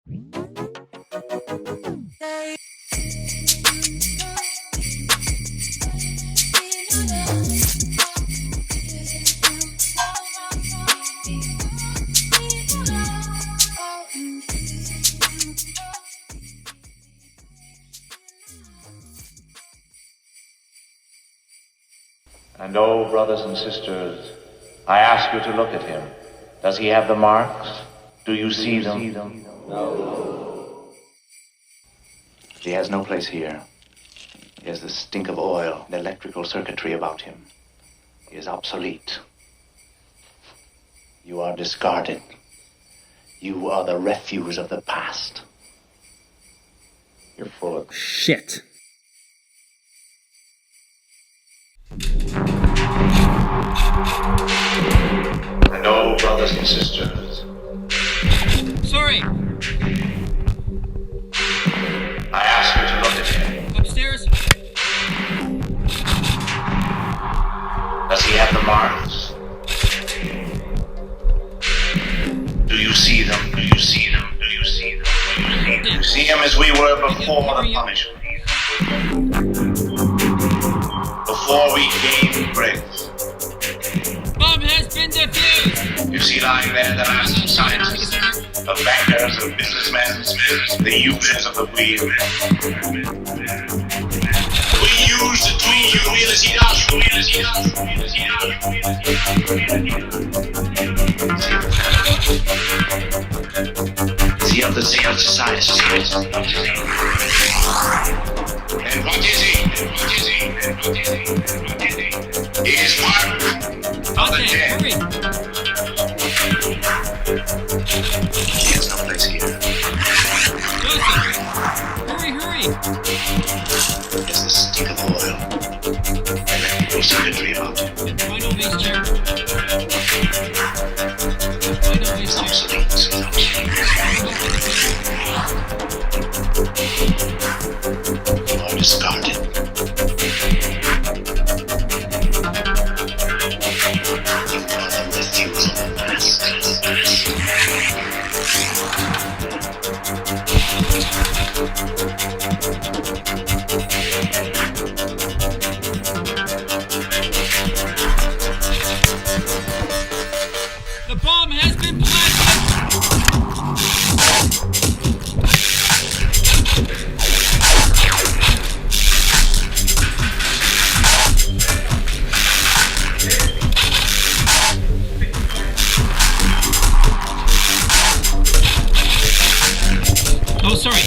And oh, brothers and sisters, I ask you to look at him. Does he have the marks? Do you see them? No. He has no place here. He has the stink of oil and electrical circuitry about him. He is obsolete. You are discarded. You are the refuse of the past. You're full of shit. And oh, brothers and sisters. Sorry. I ask you to look at him. Upstairs. Does he have the marks? Do you see them? Do you see them? Do you see them? Do you see them? You see him as we were before the punishment. Before we gained grace. Bomb has been defused. You see lying there the last of scientists, the bankers, the businessmen, the users of the wheel. We use the tool, you will see us, you will see us, you will see us. See of the same society. And what is he? And what is he? And what is he? And what is he? He is part of the dead. He has no place here. Joseph, hurry. He has the stink of oil. Electrical circuitry about him. Final base chair. He's obsolete. You are discarded. You are the refuse of the past. The bomb has been planted. Oh, sorry.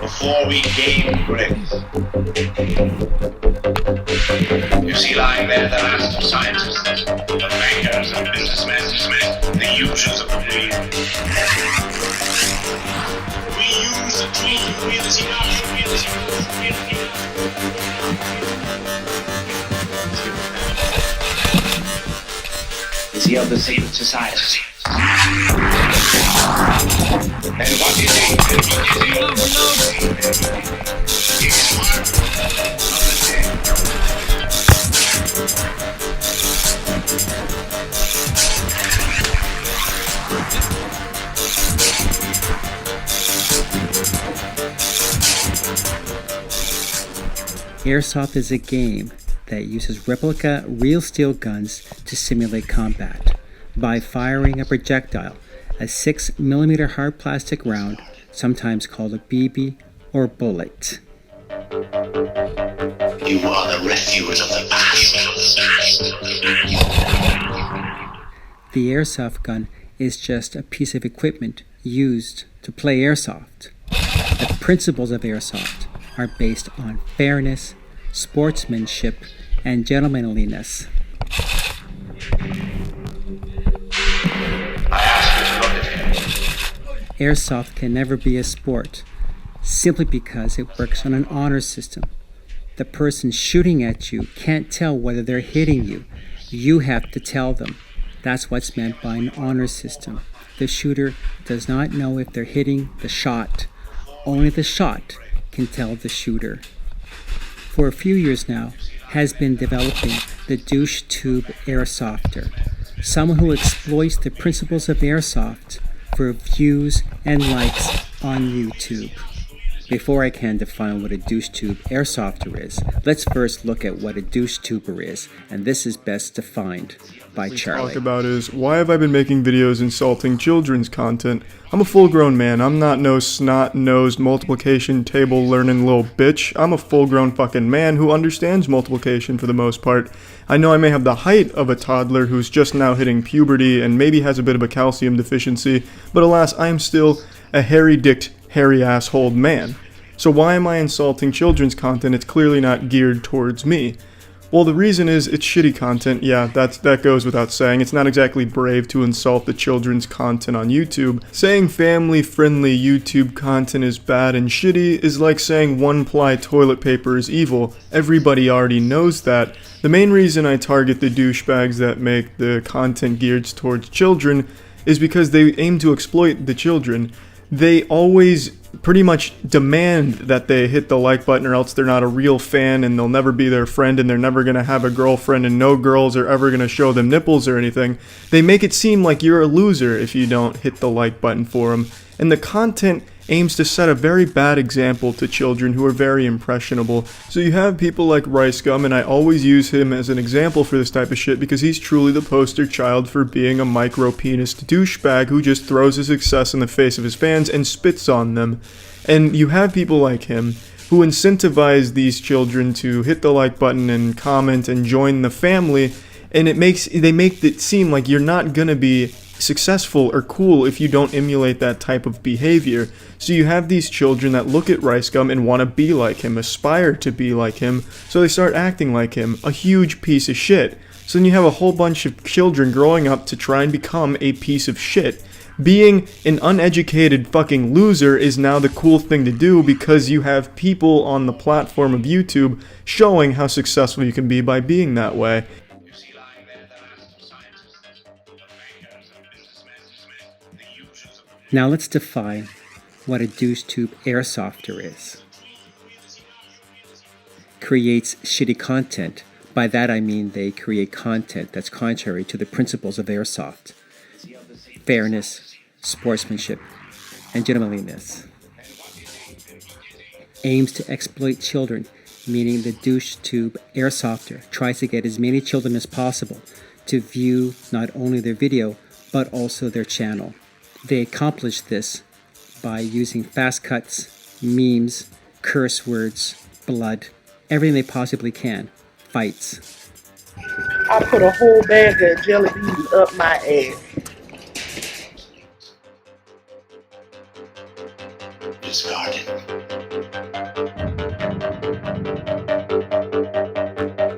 Before we gain grace. You see lying there the last of scientists, the bankers and businessmen, the users of the wheel. We use the tool, you really see us, you really see us, you really see us. Is he of the same society? And what is he? And what is he? He is part of the dead. Airsoft is a game that uses replica real steel guns to simulate combat by firing a projectile, a 6mm hard plastic round, sometimes called a BB or bullet. You are the refuse of the past. The airsoft gun is just a piece of equipment used to play airsoft. The principles of airsoft are based on fairness, sportsmanship, and gentlemanliness. I ask you to look at him. Airsoft can never be a sport, simply because it works on an honor system. The person shooting at you can't tell whether they're hitting you. You have to tell them. That's what's meant by an honor system. The shooter does not know if they're hitting the shot. Only the shot can tell the shooter. For a few years now, has been developing the DoucheTube Airsofter, someone who exploits the principles of airsoft for views and likes on YouTube. Before I can define what a DoucheTube Airsofter is, let's first look at what a douchetuber is, and this is best defined by Charlie. Talk about is, why have I been making videos insulting children's content? I'm a full-grown man. I'm not no snot-nosed multiplication table learning little bitch. I'm a full-grown fucking man who understands multiplication for the most part. I know I may have the height of a toddler who's just now hitting puberty and maybe has a bit of a calcium deficiency, but alas, I am still a hairy-dicked, hairy-assholed man. So why am I insulting children's content? It's clearly not geared towards me. Well, the reason is it's shitty content. Yeah, that goes without saying. It's not exactly brave to insult the children's content on YouTube. Saying family-friendly YouTube content is bad and shitty is like saying one-ply toilet paper is evil. Everybody already knows that. The main reason I target the douchebags that make the content geared towards children is because they aim to exploit the children. They always pretty much demand that they hit the like button or else they're not a real fan and they'll never be their friend and they're never going to have a girlfriend and no girls are ever going to show them nipples or anything. They make it seem like you're a loser if you don't hit the like button for them. And the content aims to set a very bad example to children who are very impressionable. So you have people like RiceGum, and I always use him as an example for this type of shit because he's truly the poster child for being a micro-penised douchebag who just throws his success in the face of his fans and spits on them. And you have people like him who incentivize these children to hit the like button and comment and join the family, and they make it seem like you're not gonna be successful or cool if you don't emulate that type of behavior. So you have these children that look at RiceGum and want to be like him, aspire to be like him, so they start acting like him, a huge piece of shit. So then you have a whole bunch of children growing up to try and become a piece of shit. Being an uneducated fucking loser is now the cool thing to do because you have people on the platform of YouTube showing how successful you can be by being that way. Now let's define what a DoucheTube Airsofter is. Creates shitty content. By that I mean they create content that's contrary to the principles of Airsoft. Fairness, sportsmanship, and gentlemanliness. Aims to exploit children, meaning the DoucheTube Airsofter tries to get as many children as possible to view not only their video, but also their channel. They accomplish this by using fast cuts, memes, curse words, blood, everything they possibly can. Fights. I put a whole bag of jelly beans up my ass. Discarded.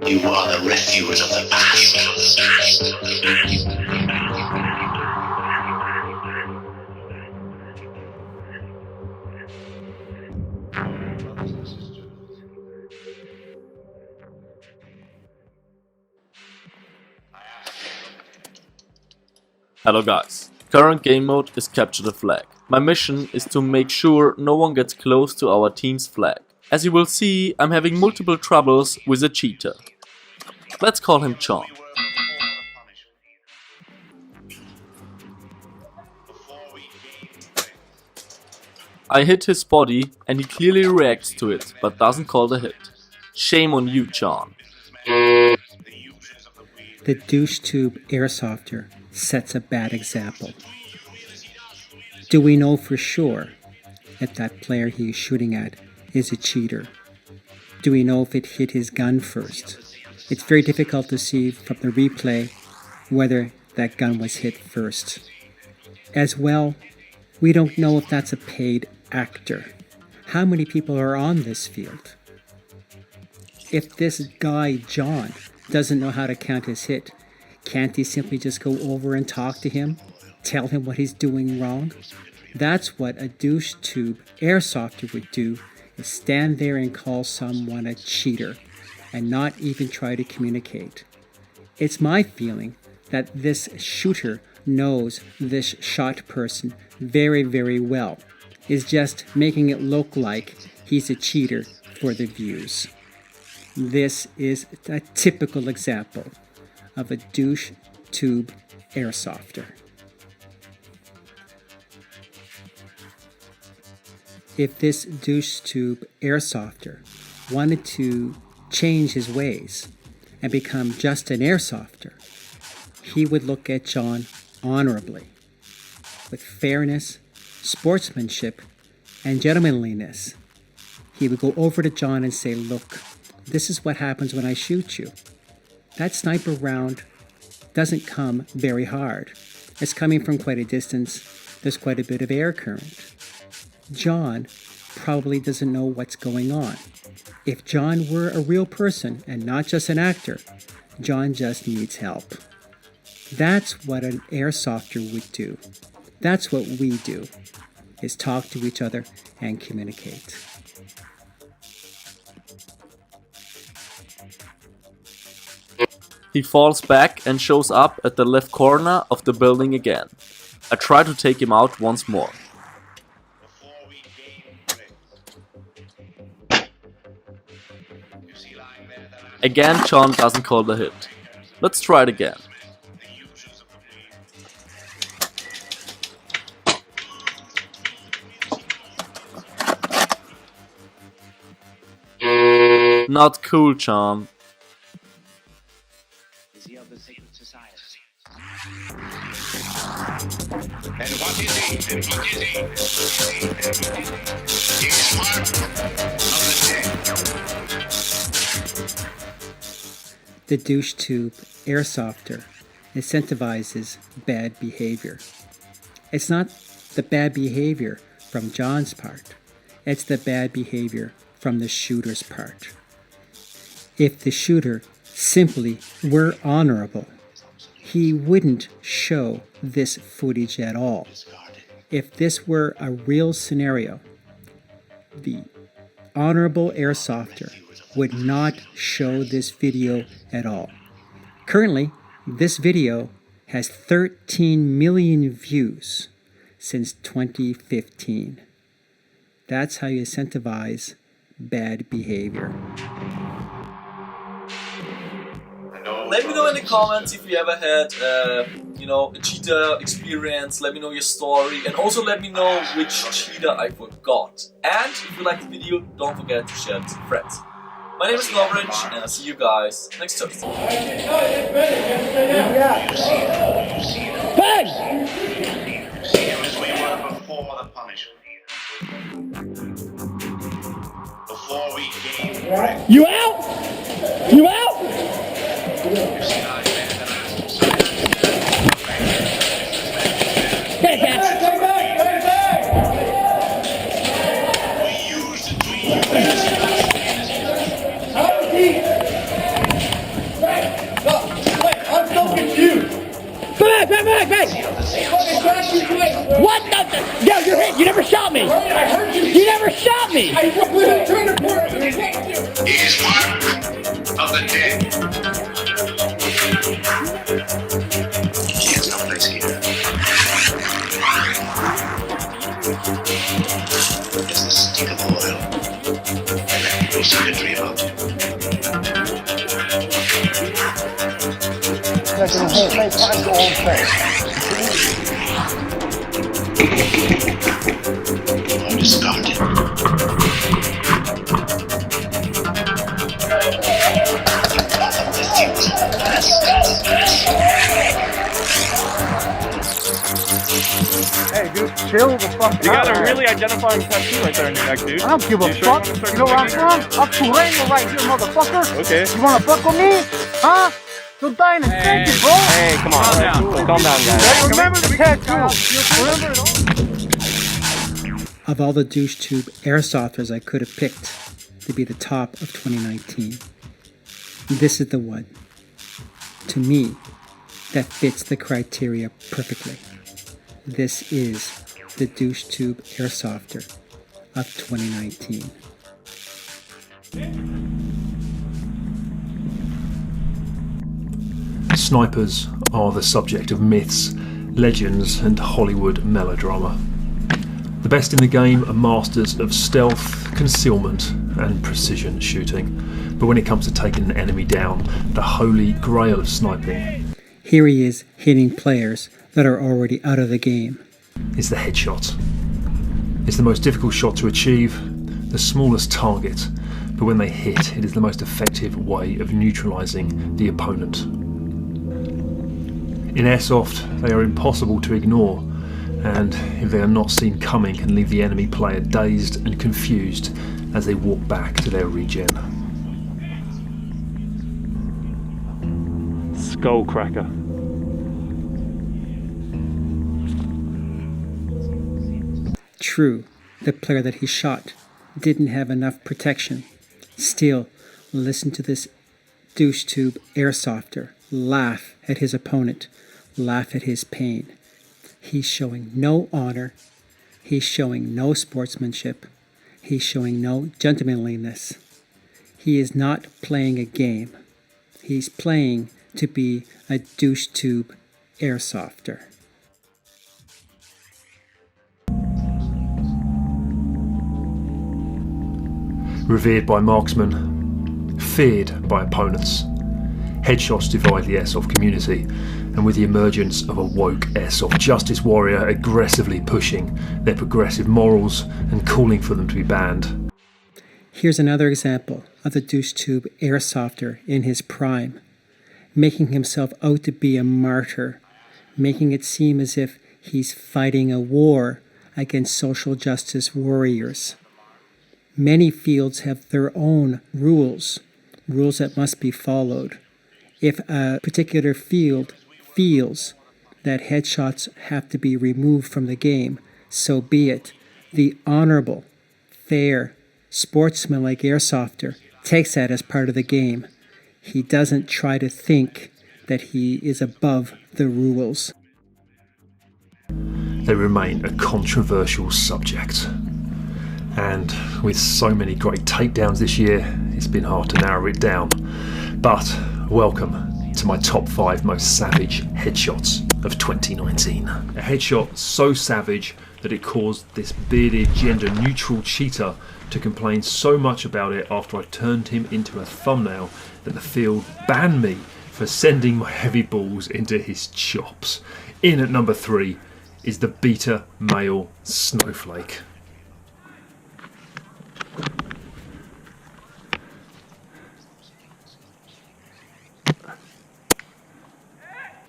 You are the refuse of the past. Hello guys, current game mode is capture the flag. My mission is to make sure no one gets close to our team's flag. As you will see, I'm having multiple troubles with a cheater. Let's call him John. I hit his body and he clearly reacts to it, but doesn't call the hit. Shame on you, John. The DoucheTube Airsofter sets a bad example. Do we know for sure if that player he is shooting at is a cheater? Do we know if it hit his gun first? It's very difficult to see from the replay whether that gun was hit first. As well, we don't know if that's a paid actor. How many people are on this field? If this guy, John, doesn't know how to count his hit, can't he simply just go over and talk to him? Tell him what he's doing wrong? That's what a DoucheTube Airsofter would do, is stand there and call someone a cheater and not even try to communicate. It's my feeling that this shooter knows this shot person very, very well, is just making it look like he's a cheater for the views. This is a typical example of a DoucheTube Airsofter. If this DoucheTube Airsofter wanted to change his ways and become just an Airsofter, he would look at John honorably, with fairness, sportsmanship, and gentlemanliness. He would go over to John and say, "Look, this is what happens when I shoot you. That sniper round doesn't come very hard. It's coming from quite a distance. There's quite a bit of air current." John probably doesn't know what's going on. If John were a real person and not just an actor, John just needs help. That's what an Airsofter would do. That's what we do, is talk to each other and communicate. He falls back and shows up at the left corner of the building again. I try to take him out once more. Again, John doesn't call the hit. Let's try it again. Not cool, John. Is he of the secret society? And what is he? And what is he? He is part of the dead. The DoucheTube Airsofter incentivizes bad behavior. It's not the bad behavior from John's part. It's the bad behavior from the shooter's part. If the shooter simply were honorable, he wouldn't show this footage at all. If this were a real scenario, the honorable Airsofter would not show this video at all. Currently, this video has 13 million views since 2015. That's how you incentivize bad behavior. Let me know in the comments if you ever had, a cheater experience. Let me know your story, and also let me know which cheater I forgot. And if you like the video, don't forget to share it with your friends. My name is Narration, and I'll see you guys next Thursday. Bang! See him as we were before the punishment. Before we gave. You out? You out? Hey, catch. We used it. I'm so confused. Back. What the? No, you're hit. You never shot me. I heard you. You never shot me. He is part of the dead. He has no place here. There's the stink of oil. And that people seem to dream of. I'm discarded. Hey, dude, chill the fuck out. You got a really identifying tattoo right there on your neck, dude. I don't give a fuck. You know where I'm from? Up to Rango right here, motherfucker. Okay. You wanna fuck with me? Huh? You'll die in a second, bro. Hey, come on. Calm down, guys. Hey, remember the tattoo. Remember it all. Of all the DoucheTube Airsofters I could have picked to be the top of 2019, this is the one. to me, that fits the criteria perfectly. This is the DoucheTube Airsofter of 2019. Snipers are the subject of myths, legends, and Hollywood melodrama. The best in the game are masters of stealth, concealment, and precision shooting. But when it comes to taking an enemy down, the holy grail of sniping, Here he is hitting players that are already out of the game. is the headshot. It's the most difficult shot to achieve, the smallest target, but when they hit, it is the most effective way of neutralising the opponent. In Airsoft, they are impossible to ignore, and if they are not seen coming, can leave the enemy player dazed and confused as they walk back to their regen. Skullcracker. True, the player that he shot didn't have enough protection. Still, listen to this DoucheTube Airsofter laugh at his opponent, laugh at his pain. He's showing no honor, he's showing no sportsmanship, he's showing no gentlemanliness. He is not playing a game. He's playing to be a DoucheTube Airsofter. Revered by marksmen, feared by opponents. Headshots divide the Airsoft community, and with the emergence of a woke Airsoft justice warrior aggressively pushing their progressive morals and calling for them to be banned. Here's another example of the DoucheTube Airsofter in his prime, making himself out to be a martyr, making it seem as if he's fighting a war against social justice warriors. Many fields have their own rules that must be followed. If a particular field feels that headshots have to be removed from the game, so be it. The honorable, fair, sportsmanlike Airsofter takes that as part of the game. He doesn't try to think that he is above the rules. They remain a controversial subject. And with so many great takedowns this year, it's been hard to narrow it down. But welcome to my top 5 most savage headshots of 2019. A headshot so savage that it caused this bearded, gender-neutral cheater to complain so much about it after I turned him into a thumbnail that the field banned me for sending my heavy balls into his chops. In at number 3 is the beta male snowflake.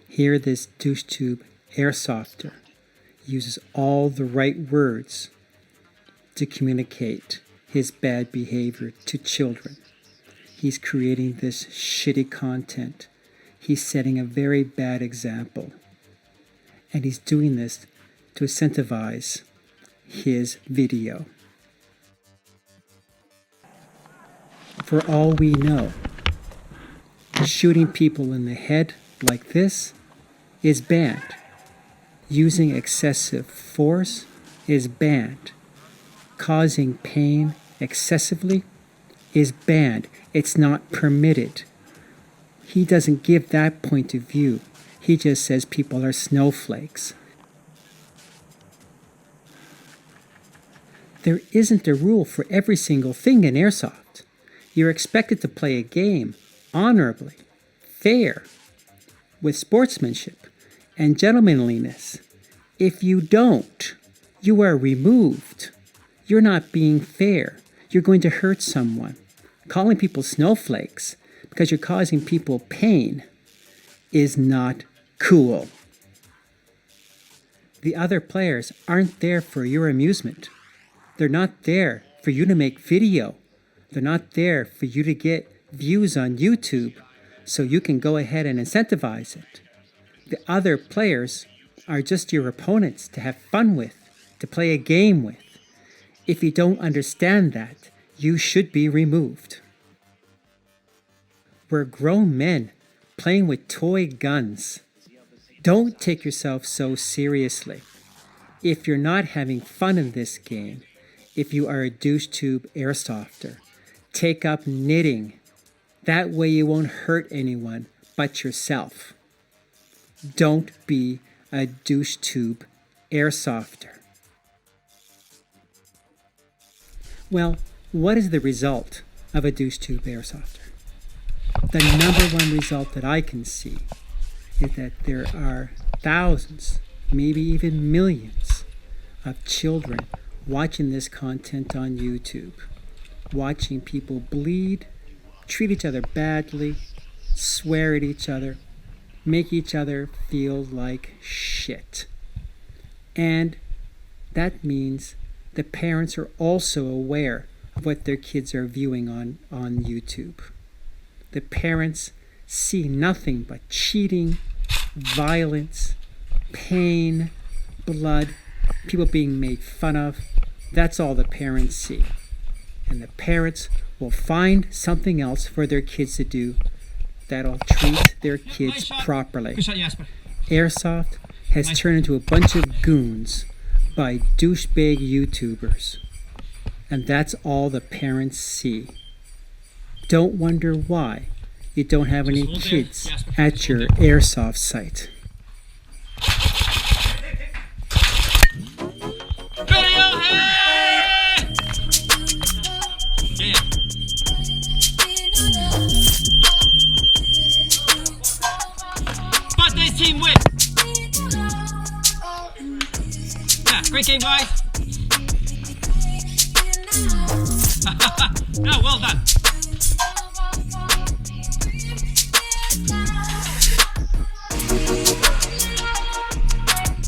Here this DoucheTube Airsofter uses all the right words to communicate his bad behavior to children. He's creating this shitty content. He's setting a very bad example. And he's doing this to incentivize his video. For all we know, shooting people in the head like this is banned. Using excessive force is banned. Causing pain excessively is banned. It's not permitted. He doesn't give that point of view. He just says people are snowflakes. There isn't a rule for every single thing in Airsoft. You're expected to play a game honorably, fair, with sportsmanship and gentlemanliness. If you don't, you are removed. You're not being fair. You're going to hurt someone. Calling people snowflakes because you're causing people pain is not cool. The other players aren't there for your amusement. They're not there for you to make video. They're not there for you to get views on YouTube so you can go ahead and incentivize it. The other players are just your opponents to have fun with, to play a game with. If you don't understand that, you should be removed. We're grown men playing with toy guns. Don't take yourself so seriously. If you're not having fun in this game, if you are a DoucheTube Airsofter, take up knitting. That way you won't hurt anyone but yourself. Don't be a DoucheTube Airsofter. Well, what is the result of a DoucheTube Airsofter? The number one result that I can see is that there are thousands, maybe even millions of children watching this content on YouTube, watching people bleed, treat each other badly, swear at each other, make each other feel like shit. And that means the parents are also aware of what their kids are viewing on YouTube. The parents see nothing but cheating, violence, pain, blood, people being made fun of. That's all the parents see. And the parents will find something else for their kids to do that'll treat their kids properly. Airsoft has turned into a bunch of goons by douchebag YouTubers. And that's all the parents see. Don't wonder why you don't have any kids at your airsoft site. Team win! Yeah, great game, guys! No, well done!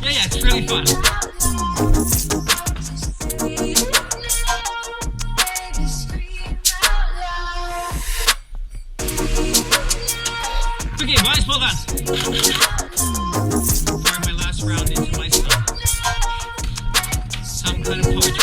Yeah, it's really fun. Good game, guys, well done! Fire my last round into my stomach. Some kind of poetry.